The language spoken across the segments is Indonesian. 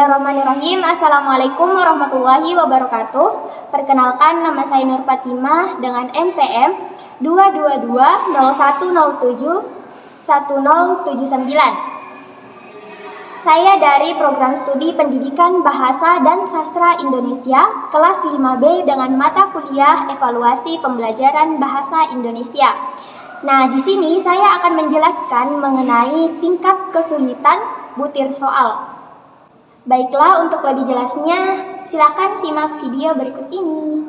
Bismillahirrahmanirrahim. Assalamualaikum warahmatullahi wabarakatuh. Perkenalkan, nama saya Nur Fatimah dengan NPM 22201071079. Saya dari Program Studi Pendidikan Bahasa dan Sastra Indonesia kelas 5B dengan mata kuliah Evaluasi Pembelajaran Bahasa Indonesia. Nah, di sini saya akan menjelaskan mengenai tingkat kesulitan butir soal. Baiklah, untuk lebih jelasnya, silakan simak video berikut ini.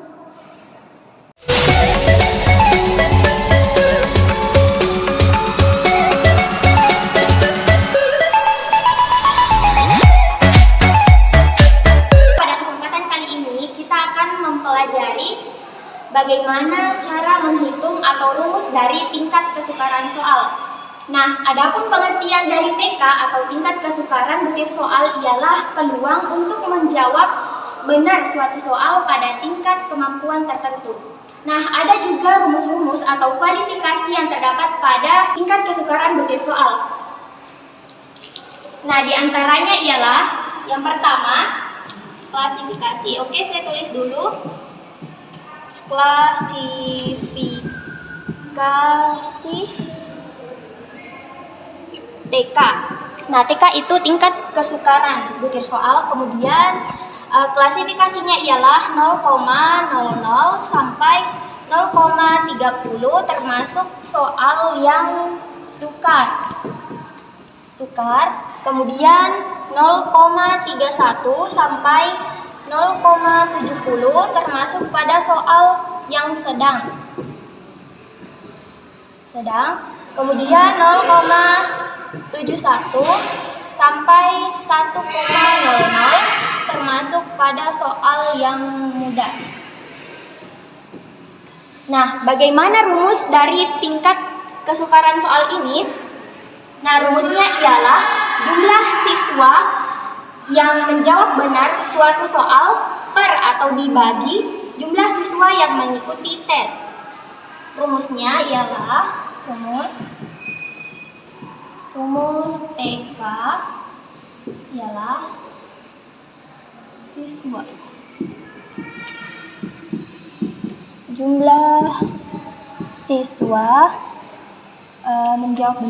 Pada kesempatan kali ini, kita akan mempelajari bagaimana cara menghitung atau rumus dari tingkat kesukaran soal. Nah, adapun pengertian dari TK atau tingkat kesukaran butir soal ialah peluang untuk menjawab benar suatu soal pada tingkat kemampuan tertentu. Nah, ada juga rumus-rumus atau kualifikasi yang terdapat pada tingkat kesukaran butir soal. Nah, diantaranya ialah yang pertama, klasifikasi. Oke, saya tulis dulu. Klasifikasi TK. Nah, TK itu tingkat kesukaran butir soal. Kemudian klasifikasinya ialah 0,00 sampai 0,30 termasuk soal yang sukar. Kemudian 0,31 sampai 0,70 termasuk pada soal yang sedang. Kemudian 0,71 sampai 1,00 termasuk pada soal yang mudah. Nah, bagaimana rumus dari tingkat kesukaran soal ini? Nah, rumusnya ialah jumlah siswa yang menjawab benar suatu soal per atau dibagi jumlah siswa yang mengikuti tes. Rumusnya ialah rumus TK ialah siswa. Jumlah siswa menjawab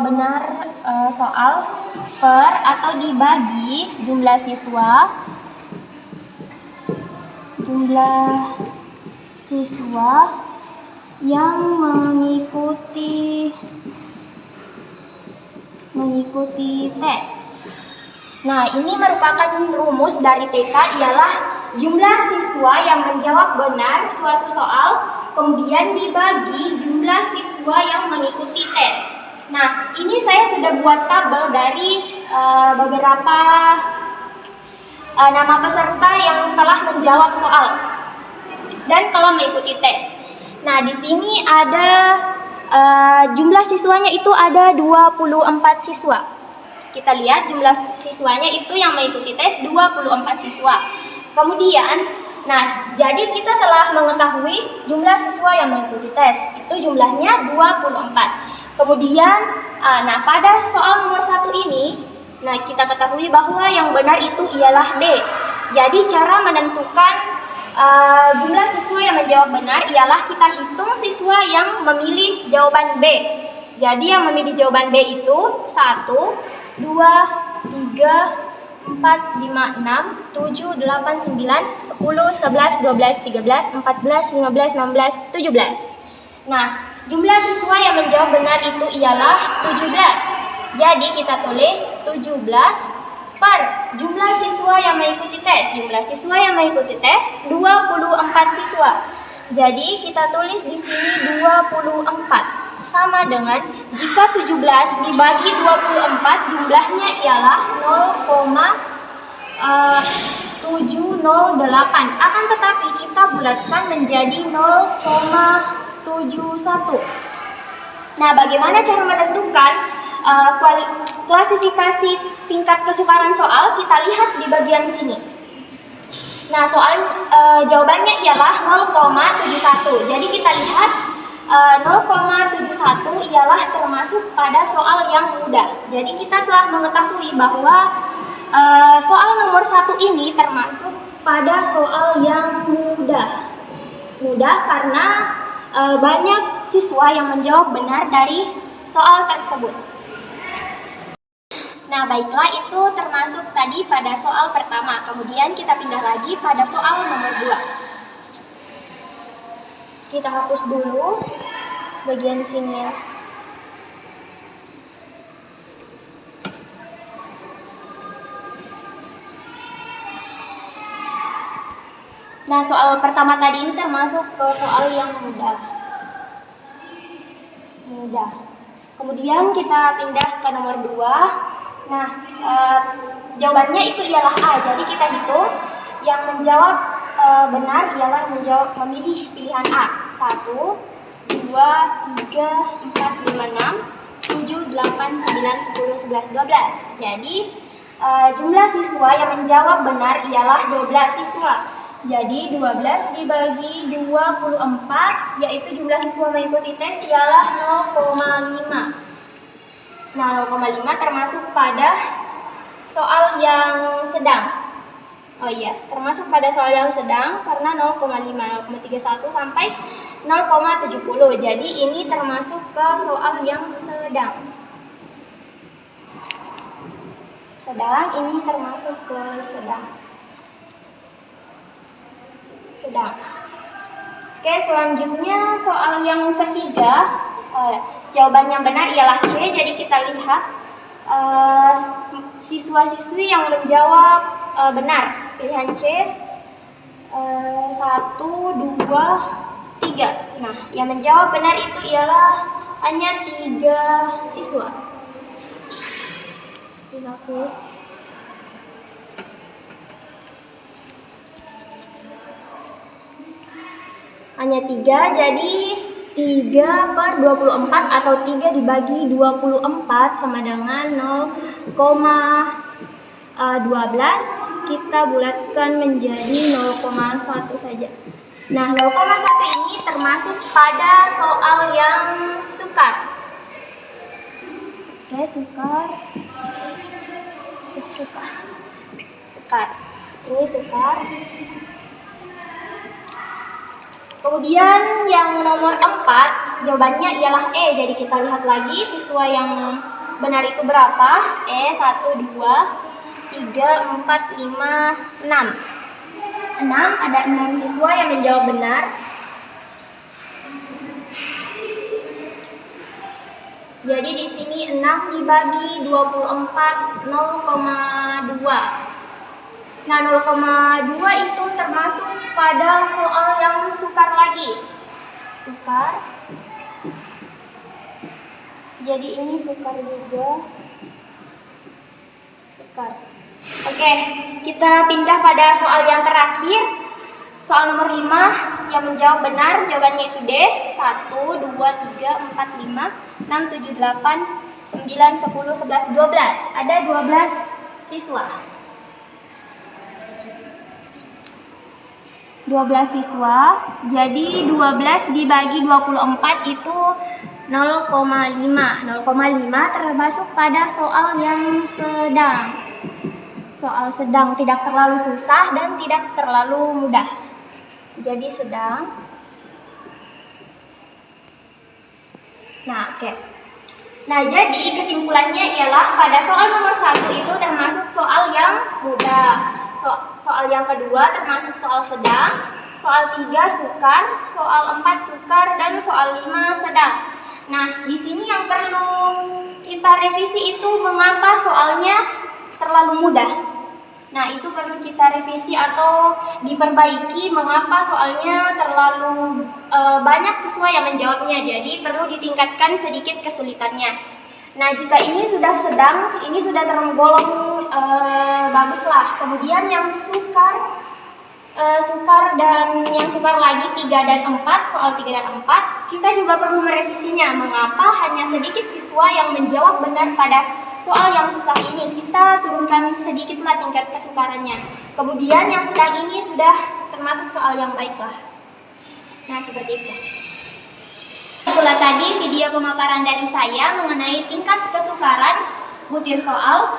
benar soal per atau dibagi jumlah siswa yang mengikuti tes. Nah, ini merupakan rumus dari TK ialah jumlah siswa yang menjawab benar suatu soal kemudian dibagi jumlah siswa yang mengikuti tes. Nah, ini saya sudah buat tabel dari beberapa nama peserta yang telah menjawab soal dan telah mengikuti tes. Nah, di sini ada jumlah siswanya itu ada 24 siswa. Kita lihat jumlah siswanya itu yang mengikuti tes 24 siswa. Kemudian, nah, jadi kita telah mengetahui jumlah siswa yang mengikuti tes. Itu jumlahnya 24. Kemudian, nah, pada soal nomor 1 ini, nah, kita ketahui bahwa yang benar itu ialah B. Jadi cara menentukan jumlah siswa yang menjawab benar ialah kita hitung siswa yang memilih jawaban B. Jadi yang memilih jawaban B itu 1, 2, 3, 4, 5, 6, 7, 8, 9, 10, 11, 12, 13, 14, 15, 16, 17. Nah, jumlah siswa yang menjawab benar itu ialah 17. Jadi kita tulis 17 per jumlah siswa yang mengikuti tes. Jumlah siswa yang mengikuti tes 24 siswa. Jadi kita tulis di sini 24 sama dengan jika 17 dibagi 24 jumlahnya ialah 0,708. Akan tetapi kita bulatkan menjadi 0,71. Nah, bagaimana cara menentukan klasifikasi tingkat kesukaran soal? Kita lihat di bagian sini. Nah, soal jawabannya ialah 0,71. Jadi kita lihat 0,71 ialah termasuk pada soal yang mudah. Jadi kita telah mengetahui bahwa soal nomor 1 ini termasuk pada soal yang mudah. Mudah karena banyak siswa yang menjawab benar dari soal tersebut. Nah, baiklah, itu termasuk tadi pada soal pertama. Kemudian kita pindah lagi pada soal nomor 2. Kita hapus dulu bagian sini ya. Nah, soal pertama tadi ini termasuk ke soal yang mudah. Kemudian kita pindah ke nomor 2. Nah, jawabannya itu ialah A. Jadi kita hitung yang menjawab benar ialah memilih pilihan A. 1, 2, 3, 4, 5, 6, 7, 8, 9, 10, 11, 12. Jadi jumlah siswa yang menjawab benar ialah 12 siswa. Jadi 12 dibagi 24, yaitu jumlah siswa mengikuti tes ialah 0,5. Nah, 0,5 termasuk pada soal yang sedang. Oh iya, termasuk pada soal yang sedang karena 0,5, 0,31 sampai 0,70. Jadi ini termasuk ke soal yang sedang. Ini termasuk ke sedang. Oke, selanjutnya soal yang ketiga. Jawaban yang benar ialah C. Jadi kita lihat siswa-siswi yang menjawab benar. Pilihan C 1, 2, 3. Nah, yang menjawab benar itu ialah hanya 3 siswa. Dihapus. Hanya 3, jadi 3/24 atau 3 dibagi 24 sama dengan 0,12. Kita bulatkan menjadi 0,1 saja. Nah, 0,1 ini termasuk pada soal yang sukar. Oke, sukar. Ini sukar. Kemudian yang nomor 4, jawabannya ialah E. Jadi kita lihat lagi siswa yang benar itu berapa. E 1, 2, 3, 4, 5, 6. 6, ada 6 siswa yang menjawab benar. Jadi di sini 6 dibagi 24, 0,2. Nah, 0,2 itu termasuk pada soal yang sukar lagi. Jadi ini sukar juga. Oke, kita pindah pada soal yang terakhir. Soal nomor 5 yang menjawab benar jawabannya itu D. 1, 2, 3, 4, 5, 6, 7, 8, 9, 10, 11, 12. Ada 12 siswa. 12 siswa, jadi 12 dibagi 24 itu 0,5. 0,5 termasuk pada soal yang sedang. Soal sedang, tidak terlalu susah dan tidak terlalu mudah. Jadi sedang. Nah, oke. Nah, jadi kesimpulannya ialah pada soal nomor 1 itu termasuk soal yang mudah. Soal yang kedua termasuk soal sedang, soal 3 sukar, soal 4 sukar, dan soal 5 sedang. Nah, di sini yang perlu kita revisi itu mengapa soalnya terlalu mudah. Nah, itu perlu kita revisi atau diperbaiki mengapa soalnya terlalu banyak siswa yang menjawabnya. Jadi perlu ditingkatkan sedikit kesulitannya. Nah, jika ini sudah sedang, ini sudah tergolong baguslah. Kemudian yang sukar dan yang sukar lagi 3 dan 4, soal 3 dan 4, kita juga perlu merevisinya. Mengapa hanya sedikit siswa yang menjawab benar pada soal yang susah ini? Kita turunkan sedikitlah tingkat kesukarannya. Kemudian yang sedang ini sudah termasuk soal yang baiklah. Nah, seperti itu. itulah tadi video pemaparan dari saya mengenai tingkat kesukaran butir soal.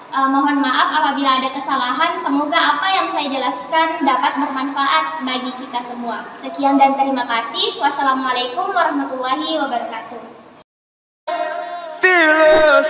Mohon maaf apabila ada kesalahan. Semoga apa yang saya jelaskan dapat bermanfaat bagi kita semua. Sekian dan terima kasih. Wassalamualaikum warahmatullahi wabarakatuh. Fearless.